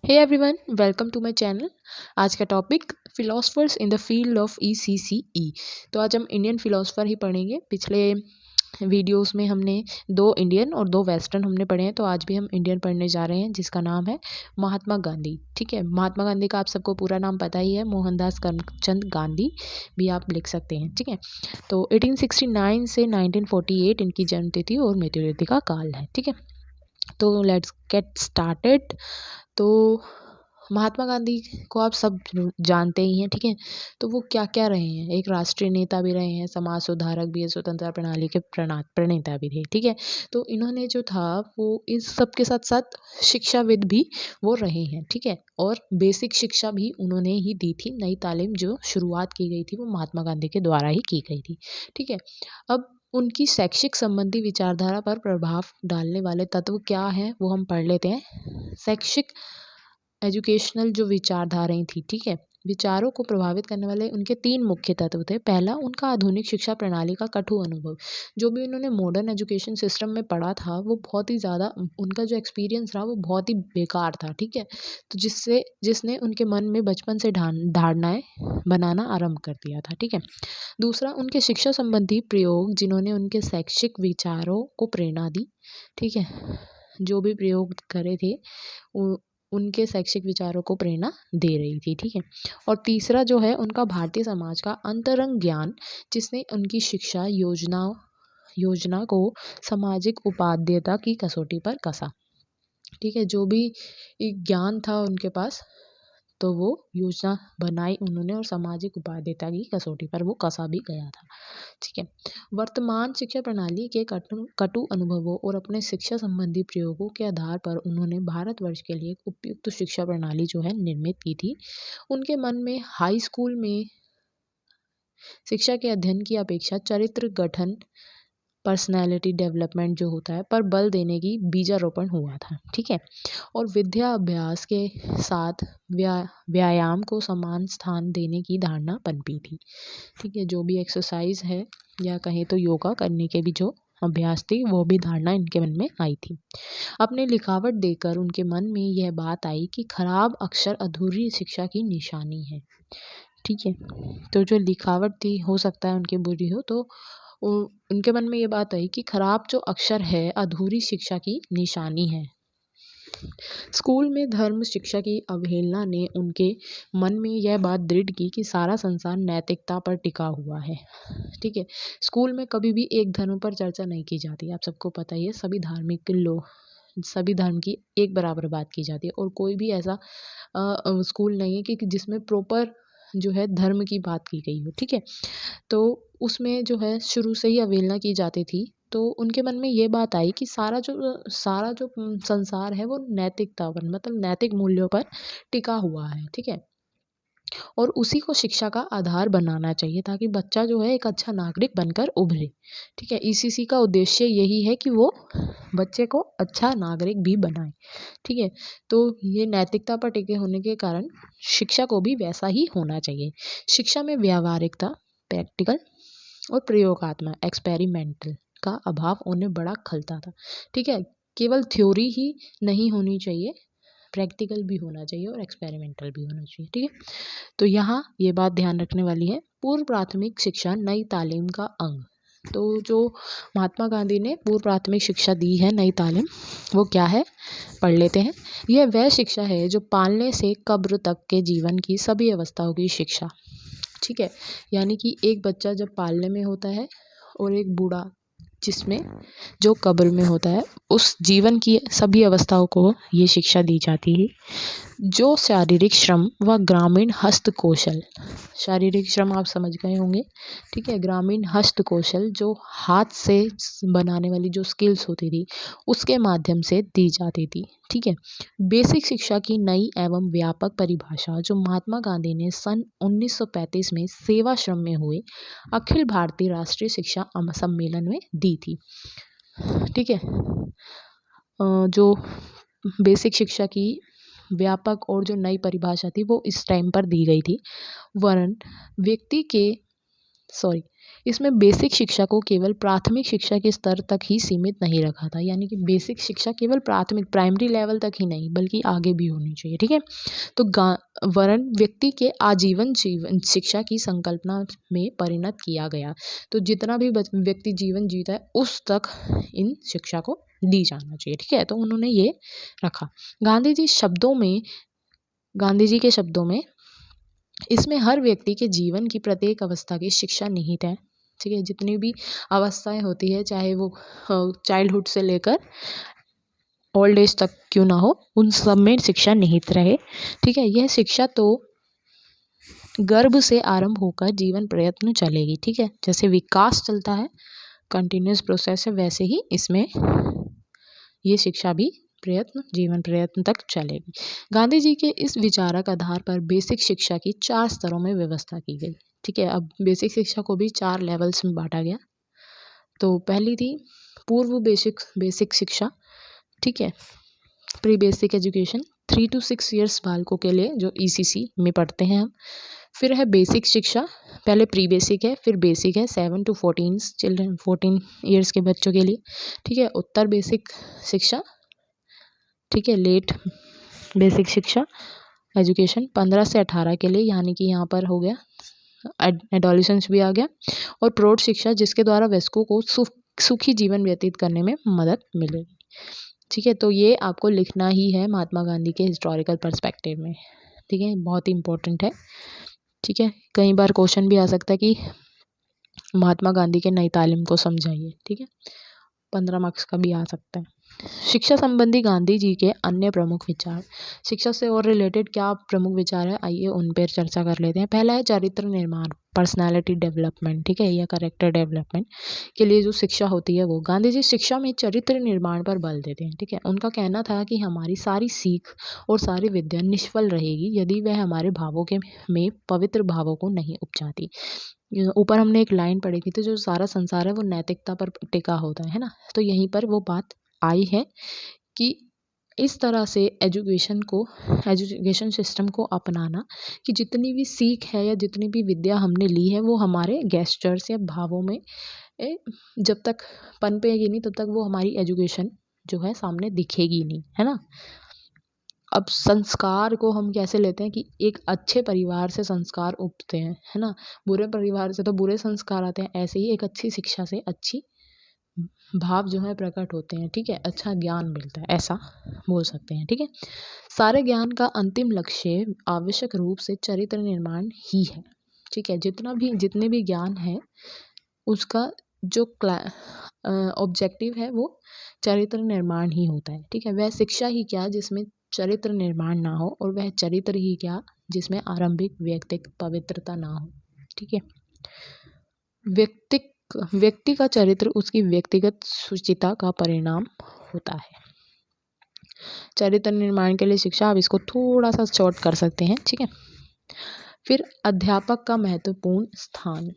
Hey everyone, welcome to my channel. आज का topic philosophers in the field of ECCE. तो आज हम इंडियन फिलोसफर ही पढ़ेंगे। पिछले वीडियोस में हमने दो इंडियन और दो वेस्टर्न हमने पढ़े हैं, तो आज भी हम इंडियन पढ़ने जा रहे हैं जिसका नाम है महात्मा गांधी। ठीक है, महात्मा गांधी का आप सबको पूरा नाम पता ही है, मोहनदास करमचंद गांधी भी आप लिख सकते हैं। ठीक है, तो 1869 से 1948 इनकी जन्म तिथि और मृत्यु तिथि का काल है। ठीक है, तो लेट्स गेट स्टार्टेड। तो महात्मा गांधी को आप सब जानते ही हैं। ठीक है, तो वो क्या क्या रहे हैं, एक राष्ट्रीय नेता भी रहे हैं, समाज सुधारक भी है, स्वतंत्रता प्रणाली के प्रणेता भी थे। ठीक है, तो इन्होंने जो था वो इस सब के साथ साथ शिक्षाविद भी वो रहे हैं। ठीक है, और बेसिक शिक्षा भी उन्होंने ही दी थी। नई तालीम जो शुरुआत की गई थी वो महात्मा गांधी के द्वारा ही की गई थी। ठीक है, अब उनकी शैक्षिक संबंधी विचारधारा पर प्रभाव डालने वाले तत्व क्या हैं वो हम पढ़ लेते हैं। शैक्षिक एजुकेशनल जो विचारधाराएं थी, ठीक है, विचारों को प्रभावित करने वाले उनके तीन मुख्य तत्व थे। पहला, उनका आधुनिक शिक्षा प्रणाली का कटु अनुभव। जो भी उन्होंने मॉडर्न एजुकेशन सिस्टम में पढ़ा था वो बहुत ही ज़्यादा, उनका जो एक्सपीरियंस रहा वो बहुत ही बेकार था। ठीक है, तो जिसने उनके मन में बचपन से धारणाएं बनाना आरंभ कर दिया था। ठीक है, दूसरा, उनके शिक्षा संबंधी प्रयोग जिन्होंने उनके शैक्षिक विचारों को प्रेरणा दी। ठीक है, जो भी प्रयोग करे थे उनके शैक्षिक विचारों को प्रेरणा दे रही थी। ठीक है, और तीसरा जो है उनका भारतीय समाज का अंतरंग ज्ञान, जिसने उनकी शिक्षा योजना को सामाजिक उपादेयता की कसौटी पर कसा। ठीक है, जो भी एक ज्ञान था उनके पास, तो वो योजना बनाई उन्होंने और सामाजिक उपादेयता की कसौटी पर वो कसा भी गया था। ठीक है, वर्तमान शिक्षा प्रणाली के कटु अनुभवों और अपने शिक्षा संबंधी प्रयोगों के आधार पर उन्होंने भारतवर्ष के लिए एक उपयुक्त शिक्षा प्रणाली जो है निर्मित की थी। उनके मन में हाई स्कूल में शिक्षा के अध्ययन की अपेक्षा चरित्र गठन, पर्सनैलिटी डेवलपमेंट जो होता है पर बल देने की बीजारोपण हुआ था। ठीक है, और विद्या अभ्यास के साथ व्यायाम को समान स्थान देने की धारणा पनपी थी। ठीक है, जो भी एक्सरसाइज है या कहें तो योगा करने के भी जो अभ्यास थी वो भी धारणा इनके मन में आई थी। अपने लिखावट देकर उनके मन में यह बात आई कि खराब अक्षर अधूरी शिक्षा की निशानी है। ठीक है, तो जो लिखावट थी हो सकता है उनकी बुरी हो, तो उनके मन में ये बात आई कि खराब जो अक्षर है अधूरी शिक्षा की निशानी है। स्कूल में धर्म शिक्षा की अवहेलना ने उनके मन में यह बात दृढ़ की कि सारा संसार नैतिकता पर टिका हुआ है। ठीक है, स्कूल में कभी भी एक धर्म पर चर्चा नहीं की जाती, आप सबको पता ही है। सभी धर्म की एक बराबर बात की जाती है और कोई भी ऐसा स्कूल नहीं है कि जिसमें प्रॉपर जो है धर्म की बात की गई हो। ठीक है, तो उसमें जो है शुरू से ही अवहेलना की जाती थी। तो उनके मन में ये बात आई कि सारा जो संसार है वो नैतिकता पर, मतलब नैतिक मूल्यों पर टिका हुआ है। ठीक है, और उसी को शिक्षा का आधार बनाना चाहिए ताकि बच्चा जो है एक अच्छा नागरिक बनकर उभरे। ठीक है, ईसीसी का उद्देश्य यही है कि वो बच्चे को अच्छा नागरिक भी बनाए। ठीक है, तो ये नैतिकता पर टिके होने के कारण शिक्षा को भी वैसा ही होना चाहिए। शिक्षा में व्यावहारिकता, प्रैक्टिकल और प्रयोगात्मक एक्सपेरिमेंटल का अभाव उन्हें बड़ा खलता था। ठीक है, केवल थ्योरी ही नहीं होनी चाहिए, प्रैक्टिकल भी होना चाहिए और एक्सपेरिमेंटल भी होना चाहिए। ठीक है, तो यहाँ ये बात ध्यान रखने वाली है। पूर्व प्राथमिक शिक्षा नई तालीम का अंग। तो जो महात्मा गांधी ने पूर्व प्राथमिक शिक्षा दी है, नई तालीम, वो क्या है पढ़ लेते हैं। यह वह शिक्षा है जो पालने से कब्र तक के जीवन की सभी अवस्थाओं की शिक्षा। ठीक है, यानी कि एक बच्चा जब पालने में होता है और एक बूढ़ा जिसमें जो कब्र में होता है, उस जीवन की सभी अवस्थाओं को ये शिक्षा दी जाती है। जो शारीरिक श्रम व ग्रामीण हस्तकौशल, शारीरिक श्रम आप समझ गए होंगे। ठीक है, ग्रामीण हस्तकौशल जो हाथ से बनाने वाली जो स्किल्स होती थी उसके माध्यम से दी जाती थी। ठीक है, बेसिक शिक्षा की नई एवं व्यापक परिभाषा जो महात्मा गांधी ने सन 1935 में सेवा श्रम में हुए अखिल भारतीय राष्ट्रीय शिक्षा सम्मेलन में दी थी। ठीक है, जो बेसिक शिक्षा की व्यापक और जो नई परिभाषा थी वो इस टाइम पर दी गई थी। वर्ण व्यक्ति के इसमें बेसिक शिक्षा को केवल प्राथमिक शिक्षा के स्तर तक ही सीमित नहीं रखा था, यानी कि बेसिक शिक्षा केवल प्राथमिक प्राइमरी लेवल तक ही नहीं बल्कि आगे भी होनी चाहिए। ठीक है, तो वरन व्यक्ति के आजीवन जीवन शिक्षा की संकल्पना में परिणत किया गया। तो जितना भी व्यक्ति जीवन जीता है उस तक इन शिक्षा को दी जाना चाहिए। ठीक है, तो उन्होंने ये रखा। गांधी जी के शब्दों में इसमें हर व्यक्ति के जीवन की प्रत्येक अवस्था की शिक्षा निहित है। ठीक है, जितनी भी अवस्थाएं होती है, चाहे वो चाइल्डहुड से लेकर ओल्ड एज तक क्यों ना हो, उन सब में शिक्षा निहित रहे। ठीक है, यह शिक्षा तो गर्भ से आरंभ होकर जीवन प्रयत्न चलेगी। ठीक है, जैसे विकास चलता है, कंटिन्यूस प्रोसेस है, वैसे ही इसमें ये शिक्षा भी जीवन प्रयत्न तक चलेगी। गांधी जी के इस विचारक आधार पर बेसिक शिक्षा की 4 स्तरों में व्यवस्था की गई। ठीक है, अब बेसिक शिक्षा को भी 4 लेवल्स में बांटा गया। तो पहली थी पूर्व बेसिक शिक्षा। ठीक है, pre basic education 3 to 6 years बालकों के लिए जो ECC में पढ़ते हैं हम। फिर है बेसिक शिक्षा, पहले प्री बेसिक है, फिर बेसिक है 7 to 14 चिल्ड्रन, 14 ईयर्स के बच्चों के लिए। ठीक है, उत्तर बेसिक शिक्षा। ठीक है, लेट बेसिक शिक्षा एजुकेशन 15 से 18 के लिए, यानी कि यहाँ पर हो गया एडोलेसेंस भी आ गया। और प्रौढ़ शिक्षा जिसके द्वारा वयस्कों को सुखी जीवन व्यतीत करने में मदद मिलेगी। ठीक है, तो ये आपको लिखना ही है महात्मा गांधी के हिस्टोरिकल पर्सपेक्टिव में। ठीक है, बहुत ही इंपॉर्टेंट है। ठीक है, कई बार क्वेश्चन भी आ सकता है कि महात्मा गांधी के नई तालीम को समझाइए। ठीक है, 15 मार्क्स का भी आ सकता है। शिक्षा संबंधी गांधी जी के अन्य प्रमुख विचार। शिक्षा से और रिलेटेड क्या प्रमुख विचार है, आइए उन पर चर्चा कर लेते हैं। पहला है चरित्र निर्माण, पर्सनालिटी डेवलपमेंट। ठीक है, या कैरेक्टर डेवलपमेंट के लिए जो शिक्षा होती है वो गांधी जी शिक्षा में चरित्र निर्माण पर बल देते हैं। ठीक है, उनका कहना था कि हमारी सारी सीख और सारी विद्या निष्फल रहेगी यदि वह हमारे भावों के में पवित्र भावों को नहीं उपजाती। ऊपर हमने एक लाइन पढ़ी थी, तो जो सारा संसार है वो नैतिकता पर टिका होता है ना, तो यहीं पर वो बात आई है कि इस तरह से एजुकेशन सिस्टम को अपनाना कि जितनी भी सीख है या जितनी भी विद्या हमने ली है वो हमारे गेस्चर्स या भावों में जब तक पनपेगी नहीं तब तक वो हमारी एजुकेशन जो है सामने दिखेगी नहीं, है ना। अब संस्कार को हम कैसे लेते हैं कि एक अच्छे परिवार से संस्कार उगते हैं, है ना, बुरे परिवार से तो बुरे संस्कार आते हैं। ऐसे ही एक अच्छी शिक्षा से अच्छी भाव जो है प्रकट होते हैं। ठीक है, अच्छा ज्ञान मिलता है, ऐसा बोल सकते हैं। ठीक है, सारे ज्ञान का अंतिम लक्ष्य आवश्यक रूप से चरित्र निर्माण ही है। ठीक है, जितने भी ज्ञान है उसका जो ऑब्जेक्टिव है वो चरित्र निर्माण ही होता है। ठीक है, वह शिक्षा ही क्या जिसमें चरित्र निर्माण ना हो, और वह चरित्र ही क्या जिसमें आरंभिक व्यक्तिक पवित्रता ना हो। ठीक है, व्यक्ति का चरित्र उसकी व्यक्तिगत शुचिता का परिणाम होता है। चरित्र निर्माण के लिए शिक्षा, आप इसको थोड़ा सा शॉर्ट कर सकते हैं। ठीक है, फिर अध्यापक का महत्वपूर्ण स्थान।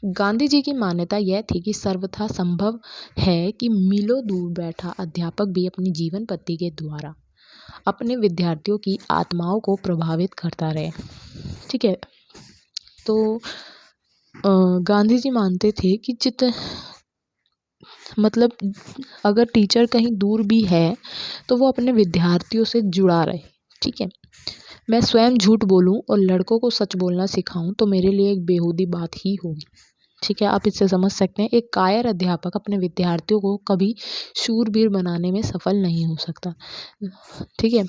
गांधी जी की मान्यता यह थी कि सर्वथा संभव है कि मीलों दूर बैठा अध्यापक भी अपनी जीवन पद्धति के द्वारा अपने विद्यार्थियों की आत्माओं को प्रभावित करता रहे। ठीक है, तो गांधी जी मानते थे कि मतलब अगर टीचर कहीं दूर भी है तो वो अपने विद्यार्थियों से जुड़ा रहे। ठीक है, मैं स्वयं झूठ बोलूं और लड़कों को सच बोलना सिखाऊं तो मेरे लिए एक बेहूदी बात ही होगी। ठीक है, आप इससे समझ सकते हैं एक कायर अध्यापक अपने विद्यार्थियों को कभी शूरवीर बनाने में सफल नहीं हो सकता। ठीक है,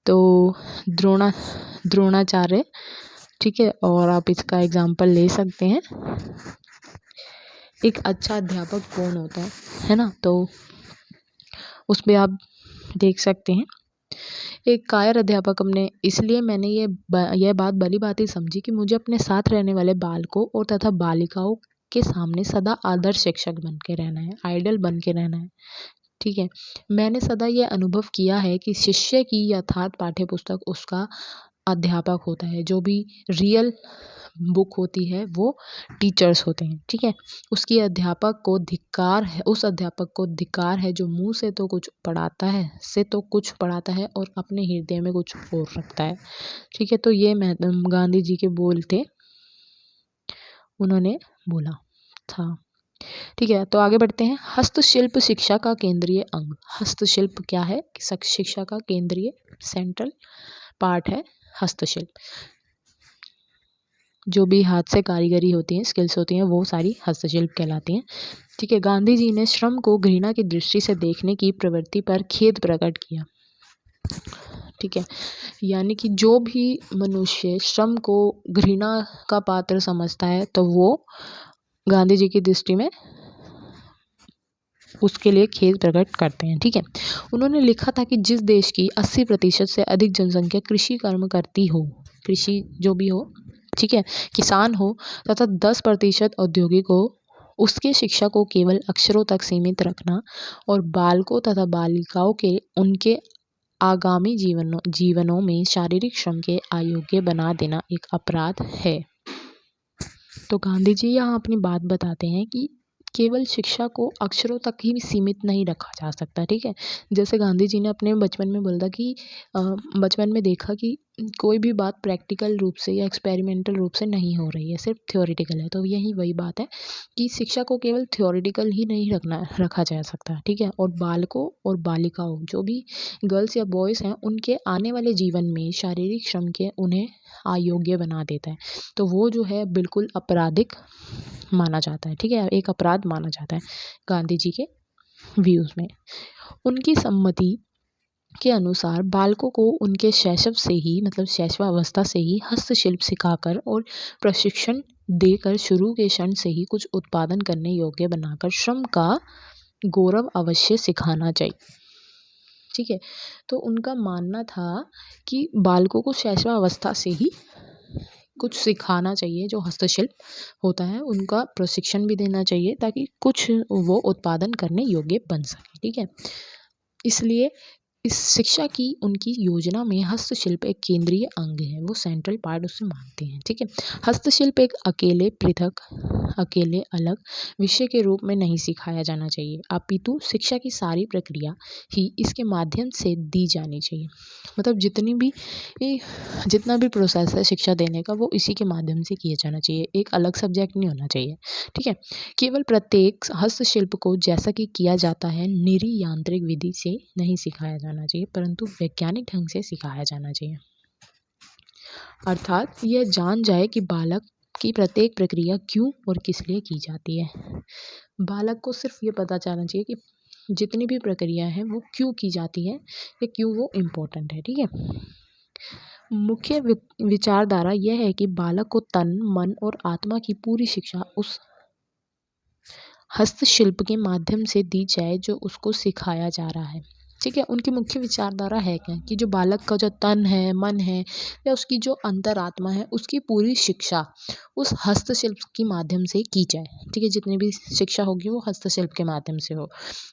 तो द्रोणाचार्य। ठीक है, और आप इसका एग्जाम्पल ले सकते हैं। एक अच्छा अध्यापक कौन होता है ना, तो उसमें आप देख सकते हैं एक कायर अध्यापक इसलिए मैंने यह बात भली भांति समझी कि मुझे अपने साथ रहने वाले बालकों और तथा बालिकाओं के सामने सदा आदर्श शिक्षक बन के रहना है, आइडल बन के रहना है। ठीक है, मैंने सदा यह अनुभव किया है कि शिष्य की यथार्थ पाठ्य पुस्तक उसका अध्यापक होता है, जो भी रियल बुक होती है वो टीचर्स होते हैं, ठीक है। उसकी अध्यापक को धिक्कार है, उस अध्यापक को धिक्कार है जो मुंह से तो कुछ पढ़ाता है और अपने हृदय में कुछ और रखता है, ठीक है। तो ये गांधी जी के बोल थे, उन्होंने बोला था, ठीक है। तो आगे बढ़ते हैं। हस्तशिल्प शिक्षा का केंद्रीय अंग। हस्तशिल्प क्या है? शिक्षा का केंद्रीय सेंट्रल पार्ट है हस्तशिल्प। जो भी हाथ से कारीगरी होती है, स्किल्स होती हैं, वो सारी हस्तशिल्प कहलाती हैं, ठीक है। गांधी जी ने श्रम को घृणा की दृष्टि से देखने की प्रवृत्ति पर खेद प्रकट किया, ठीक है। यानी कि जो भी मनुष्य श्रम को घृणा का पात्र समझता है तो वो गांधी जी की दृष्टि में उसके लिए खेद प्रकट करते हैं, ठीक है। उन्होंने लिखा था कि जिस देश की 80% से अधिक जनसंख्या कृषि कर्म करती हो, कृषि जो भी हो, ठीक है, किसान हो, तथा 10% औद्योगिक हो, उसके शिक्षा को केवल अक्षरों तक सीमित रखना और बालकों तथा बालिकाओं के उनके आगामी जीवनों में शारीरिक श्रम के अयोग्य बना देना एक अपराध है। तो गांधी जी यहाँ अपनी बात बताते हैं कि केवल शिक्षा को अक्षरों तक ही सीमित नहीं रखा जा सकता, ठीक है। जैसे गांधी जी ने अपने बचपन में बोला था कि बचपन में देखा कि कोई भी बात प्रैक्टिकल रूप से या एक्सपेरिमेंटल रूप से नहीं हो रही है, सिर्फ थ्योरेटिकल है। तो यही वही बात है कि शिक्षा को केवल थ्योरेटिकल ही नहीं रखा जा सकता, ठीक है। और बालकों और बालिकाओं, जो भी गर्ल्स या बॉयज़ हैं, उनके आने वाले जीवन में शारीरिक श्रम के उन्हें अयोग्य बना देता है। तो वो जो है बिल्कुल आपराधिक माना जाता है, ठीक है, एक अपराध माना जाता है गांधी जी के व्यूज़ में। उनकी सम्मति के अनुसार बालकों को उनके शैशव से ही, मतलब शैशवावस्था से ही हस्तशिल्प सिखाकर और प्रशिक्षण देकर शुरू के क्षण से ही कुछ उत्पादन करने योग्य बनाकर श्रम का गौरव अवश्य सिखाना चाहिए, ठीक है। तो उनका मानना था कि बालकों को शैशवावस्था से ही कुछ सिखाना चाहिए, जो हस्तशिल्प होता है उनका प्रशिक्षण भी देना चाहिए ताकि कुछ वो उत्पादन करने योग्य बन सके, ठीक है। इसलिए इस शिक्षा की उनकी योजना में हस्तशिल्प एक केंद्रीय अंग है, वो सेंट्रल पार्ट उसे मानते हैं, ठीक है। हस्तशिल्प एक अकेले अलग विषय के रूप में नहीं सिखाया जाना चाहिए, अपितु शिक्षा की सारी प्रक्रिया ही इसके माध्यम से दी जानी चाहिए। मतलब जितना भी प्रोसेस है शिक्षा देने का, वो इसी के माध्यम से किया जाना चाहिए, एक अलग सब्जेक्ट नहीं होना चाहिए, ठीक है। केवल प्रत्येक हस्तशिल्प को जैसा कि किया जाता है निरी यांत्रिक विधि से नहीं सिखाया जाना चाहिए, परंतु वैज्ञानिक ढंग से सिखाया जाना चाहिए। अर्थात यह जान जाए कि बालक की प्रत्येक प्रक्रिया क्यों और किस लिए की जाती है। बालक को सिर्फ ये पता चलना चाहिए कि जितनी भी प्रक्रिया है वो क्यों की जाती है या क्यों वो इम्पोर्टेंट है, ठीक है। मुख्य विचारधारा यह है कि बालक को तन, मन और आत्मा की पूरी शिक्षा उस हस्तशिल्प के माध्यम से दी जाए जो उसको सिखाया जा रहा है, ठीक है। उनकी मुख्य विचारधारा है क्या कि जो बालक का जो तन है, मन है या उसकी जो अंतरात्मा है, उसकी पूरी शिक्षा उस हस्तशिल्प के माध्यम से की जाए, ठीक है। जितनी भी शिक्षा होगी वो हस्तशिल्प के माध्यम से हो,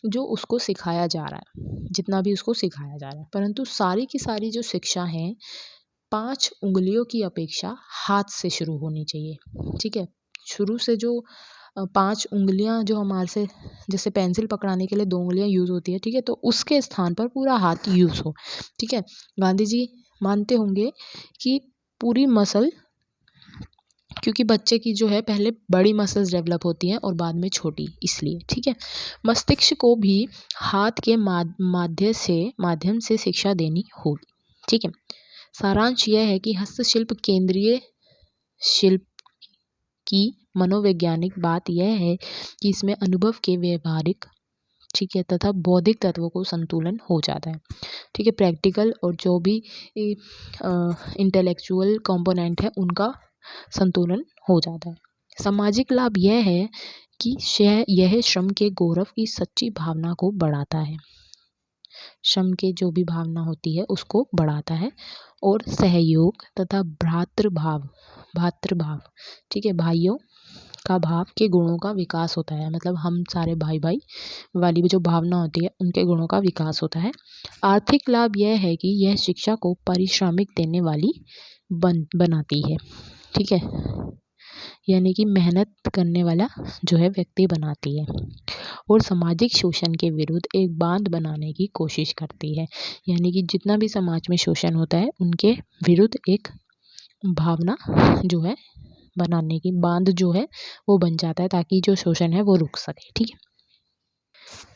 जो उसको सिखाया जा रहा है, जितना भी उसको सिखाया जा रहा है। परंतु सारी की सारी जो शिक्षा है 5 उंगलियों की अपेक्षा हाथ से शुरू होनी चाहिए, ठीक है। शुरू से जो 5 उंगलियां जो हमारे से, जैसे पेंसिल पकड़ाने के लिए 2 उंगलियां यूज़ होती है, ठीक है, तो उसके स्थान पर पूरा हाथ यूज़ हो, ठीक है। गांधी जी मानते होंगे कि पूरी मसल, क्योंकि बच्चे की जो है पहले बड़ी मसल्स डेवलप होती हैं और बाद में छोटी, इसलिए, ठीक है। मस्तिष्क को भी हाथ के माध्यम से शिक्षा देनी होगी, ठीक है। सारांश यह है कि हस्तशिल्प केंद्रीय शिल्प की मनोवैज्ञानिक बात यह है कि इसमें अनुभव के व्यवहारिक, ठीक है, तथा बौद्धिक तत्वों को संतुलन हो जाता है, ठीक है। प्रैक्टिकल और जो भी इंटेलेक्चुअल कंपोनेंट है उनका संतुलन हो जाता है। सामाजिक लाभ यह है कि यह श्रम के गौरव की सच्ची भावना को बढ़ाता है, श्रम के जो भी भावना होती है उसको बढ़ाता है, और सहयोग तथा भ्रातृभाव, ठीक है, भाइयों का भाव के गुणों का विकास होता है, मतलब हम सारे भाई भाई वाली भी जो भावना होती है उनके गुणों का विकास होता है। आर्थिक लाभ यह है कि यह शिक्षा को पारिश्रमिक देने वाली बनाती है, ठीक है, यानी कि मेहनत करने वाला जो है व्यक्ति बनाती है, और सामाजिक शोषण के विरुद्ध एक बांध बनाने की कोशिश करती है, यानी कि जितना भी समाज में शोषण होता है उनके विरुद्ध एक भावना जो है बनाने की, बांध जो है वो बन जाता है ताकि जो शोषण है वो रुक सके, ठीक है।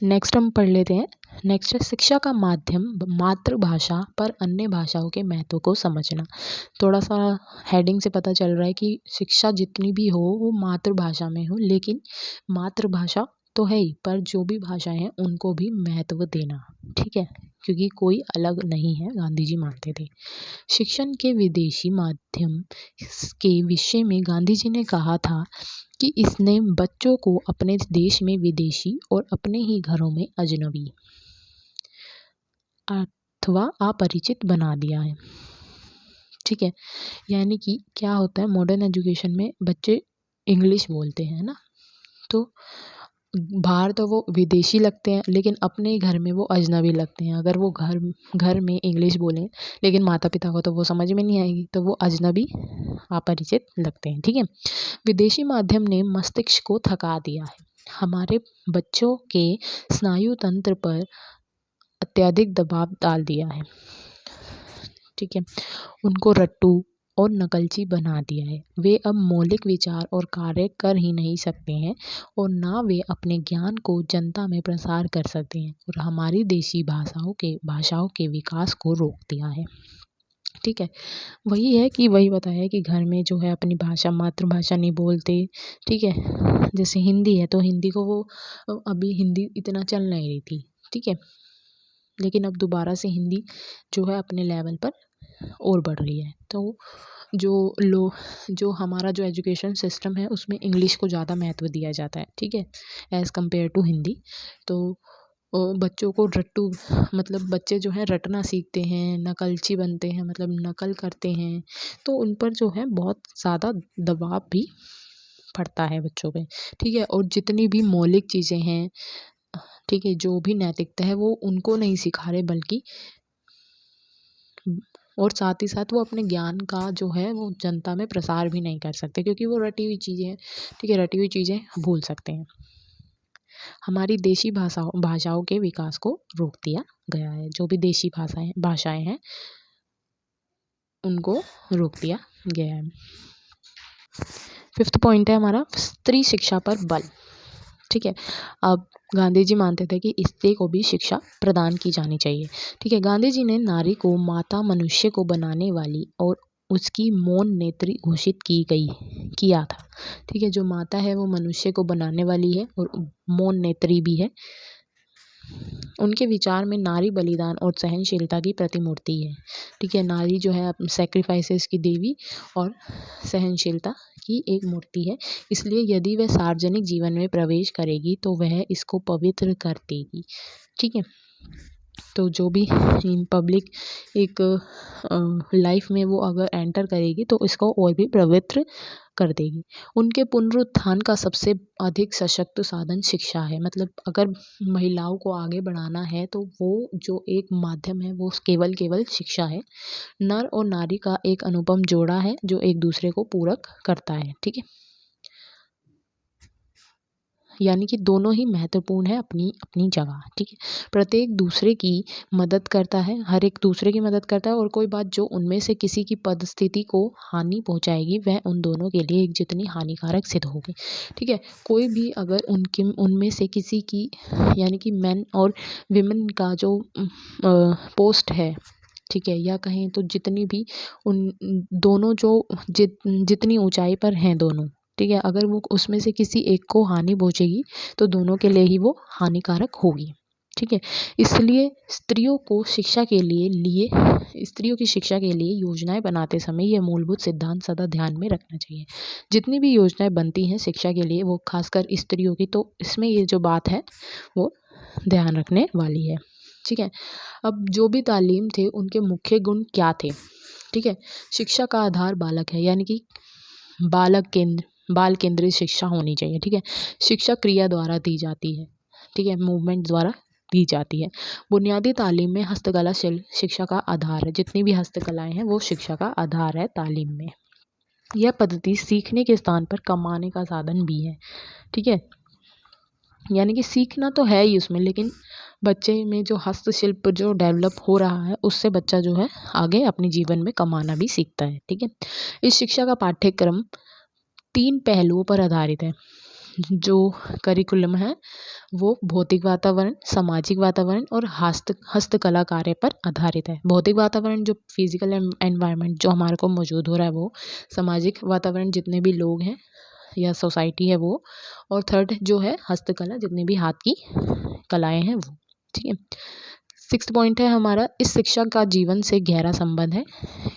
नेक्स्ट हम पढ़ लेते हैं। नेक्स्ट है शिक्षा का माध्यम मातृभाषा पर अन्य भाषाओं के महत्व को समझना। थोड़ा सा हेडिंग से पता चल रहा है कि शिक्षा जितनी भी हो वो मातृभाषा में हो, लेकिन मातृभाषा तो है ही, पर जो भी भाषाएं हैं उनको भी महत्व देना, ठीक है, क्योंकि कोई अलग नहीं है, गांधी जी मानते थे। शिक्षण के विदेशी माध्यम के विषय में गांधी जी ने कहा था कि इसने बच्चों को अपने देश में विदेशी और अपने ही घरों में अजनबी अथवा अपरिचित बना दिया है, ठीक है। यानी कि क्या होता है, मॉडर्न एजुकेशन में बच्चे इंग्लिश बोलते हैं ना, तो बाहर तो वो विदेशी लगते हैं लेकिन अपने घर में वो अजनबी लगते हैं। अगर वो घर में इंग्लिश बोलें लेकिन माता पिता को तो वो समझ में नहीं आएगी, तो वो अजनबी अपरिचित लगते हैं, ठीक है। विदेशी माध्यम ने मस्तिष्क को थका दिया है, हमारे बच्चों के स्नायु तंत्र पर अत्यधिक दबाव डाल दिया है, ठीक है, उनको रट्टू और नकलची बना दिया है। वे अब मौलिक विचार और कार्य कर ही नहीं सकते हैं और ना वे अपने ज्ञान को जनता में प्रसार कर सकते हैं, और हमारी देशी भाषाओं के विकास को रोक दिया है, ठीक है। वही है कि वही बताया कि घर में जो है अपनी भाषा मातृभाषा नहीं बोलते, ठीक है। जैसे हिंदी है तो हिंदी को वो अभी हिंदी इतना चल नहीं रही थी, ठीक है, लेकिन अब दोबारा से हिंदी जो है अपने लेवल पर और बढ़ रही है। तो जो हमारा जो एजुकेशन सिस्टम है उसमें इंग्लिश को ज़्यादा महत्व दिया जाता है, ठीक है, एज़ कम्पेयर टू हिंदी। तो बच्चों को रट्टू, मतलब बच्चे जो है रटना सीखते हैं, नकलची बनते हैं, मतलब नकल करते हैं, तो उन पर जो है बहुत ज़्यादा दबाव भी पड़ता है बच्चों पे, ठीक है। और जितनी भी मौलिक चीज़ें हैं, ठीक है, जो भी नैतिकता है वो उनको नहीं सिखा रहे, बल्कि और साथ ही साथ वो अपने ज्ञान का जो है वो जनता में प्रसार भी नहीं कर सकते, क्योंकि वो रटी हुई चीज़ें हैं, ठीक है, रटी हुई चीज़ें भूल सकते हैं। हमारी देशी भाषाओं के विकास को रोक दिया गया है, जो भी देशी भाषाएं हैं उनको रोक दिया गया है। 5th पॉइंट है हमारा स्त्री शिक्षा पर बल, ठीक है। अब गांधी जी मानते थे कि स्त्री को भी शिक्षा प्रदान की जानी चाहिए, ठीक है। गांधी जी ने नारी को माता मनुष्य को बनाने वाली और उसकी मौन नेत्री घोषित किया था, ठीक है। जो माता है वो मनुष्य को बनाने वाली है और मौन नेत्री भी है। उनके विचार में नारी बलिदान और सहनशीलता की प्रतिमूर्ति है, ठीक है। नारी जो है सैक्रिफाइसेस की देवी और सहनशीलता की एक मूर्ति है, इसलिए यदि वह सार्वजनिक जीवन में प्रवेश करेगी तो वह इसको पवित्र कर देगी, ठीक है। तो जो भी पब्लिक एक लाइफ में वो अगर एंटर करेगी तो इसको और भी पवित्र कर देगी। उनके पुनरुत्थान का सबसे अधिक सशक्त साधन शिक्षा है, मतलब अगर महिलाओं को आगे बढ़ाना है तो वो जो एक माध्यम है वो केवल शिक्षा है। नर और नारी का एक अनुपम जोड़ा है जो एक दूसरे को पूरक करता है, ठीक है, यानी कि दोनों ही महत्वपूर्ण है अपनी अपनी जगह, ठीक है। प्रत्येक दूसरे की मदद करता है, हर एक दूसरे की मदद करता है, और कोई बात जो उनमें से किसी की परिस्थिति को हानि पहुंचाएगी वह उन दोनों के लिए एक जितनी हानिकारक सिद्ध होगी, ठीक है। कोई भी अगर उनमें से किसी की, यानी कि मेन और विमेन का जो पोस्ट है, ठीक है, या कहें तो जितनी भी उन दोनों जो जितनी ऊंचाई पर हैं दोनों, ठीक है, अगर वो उसमें से किसी एक को हानि पहुंचेगी तो दोनों के लिए ही वो हानिकारक होगी, ठीक है। इसलिए स्त्रियों की शिक्षा के लिए योजनाएं बनाते समय यह मूलभूत सिद्धांत सदा ध्यान में रखना चाहिए। जितनी भी योजनाएं बनती हैं शिक्षा के लिए वो खासकर स्त्रियों की, तो इसमें ये जो बात है वो ध्यान रखने वाली है, ठीक है। अब जो भी तालीम थे उनके मुख्य गुण क्या थे, ठीक है। शिक्षा का आधार बालक है, यानी कि बालक केंद्र, बाल केंद्रित शिक्षा होनी चाहिए, ठीक है। शिक्षा क्रिया द्वारा दी जाती है, ठीक है, मूवमेंट द्वारा दी जाती है। बुनियादी तालीम में हस्तकला शिक्षा का आधार है। जितनी भी हस्तकलाएं हैं वो शिक्षा का आधार है तालीम में। यह पद्धति सीखने के स्थान पर कमाने का साधन भी है, ठीक है। यानी कि सीखना तो है ही उसमें, लेकिन बच्चे में जो हस्तशिल्प जो डेवलप हो रहा है उससे बच्चा जो है आगे अपने जीवन में कमाना भी सीखता है, ठीक है। इस शिक्षा का पाठ्यक्रम 3 पहलुओं पर आधारित है। जो करिकुलम है वो भौतिक वातावरण, सामाजिक वातावरण और हस्तकला कार्य पर आधारित है। भौतिक वातावरण जो फिजिकल एनवायरनमेंट जो हमारे को मौजूद हो रहा है वो, सामाजिक वातावरण जितने भी लोग हैं या सोसाइटी है वो, और थर्ड जो है हस्तकला जितनी भी हाथ की कलाएं हैं वो, ठीक है। 6th पॉइंट है हमारा, इस शिक्षा का जीवन से गहरा संबंध है,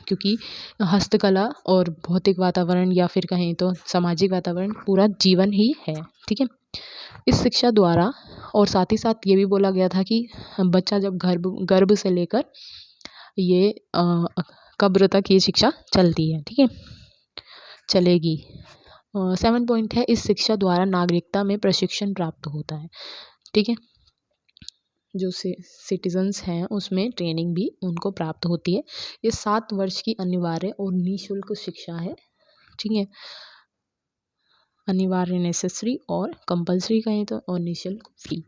क्योंकि हस्तकला और भौतिक वातावरण या फिर कहें तो सामाजिक वातावरण पूरा जीवन ही है, ठीक है। इस शिक्षा द्वारा, और साथ ही साथ ये भी बोला गया था कि बच्चा जब गर्भ से लेकर ये कब्र तक ये शिक्षा चलती है, ठीक है, चलेगी। 7 पॉइंट है, इस शिक्षा द्वारा नागरिकता में प्रशिक्षण प्राप्त होता है, ठीक है। जो सिटीजन्स हैं उसमें ट्रेनिंग भी उनको प्राप्त होती है। ये 7 वर्ष की अनिवार्य और निःशुल्क शिक्षा है, ठीक है। अनिवार्य नेसेसरी और कंपल्सरी कहें तो, और निःशुल्क फ्री।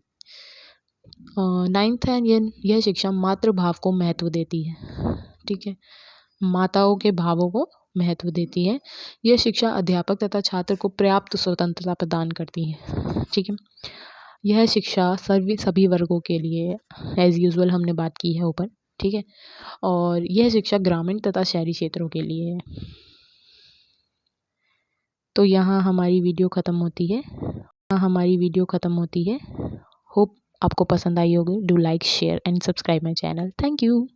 9th है, यह शिक्षा मातृभाव को महत्व देती है, ठीक है, माताओं के भावों को महत्व देती है। यह शिक्षा अध्यापक तथा छात्र को पर्याप्त स्वतंत्रता प्रदान करती है, ठीक है। यह शिक्षा सभी वर्गों के लिए एज यूजुअल हमने बात की है ऊपर, ठीक है। और यह शिक्षा ग्रामीण तथा शहरी क्षेत्रों के लिए है। तो यहाँ हमारी वीडियो ख़त्म होती है। होप आपको पसंद आई होगी। Do like, share and subscribe my channel. Thank you.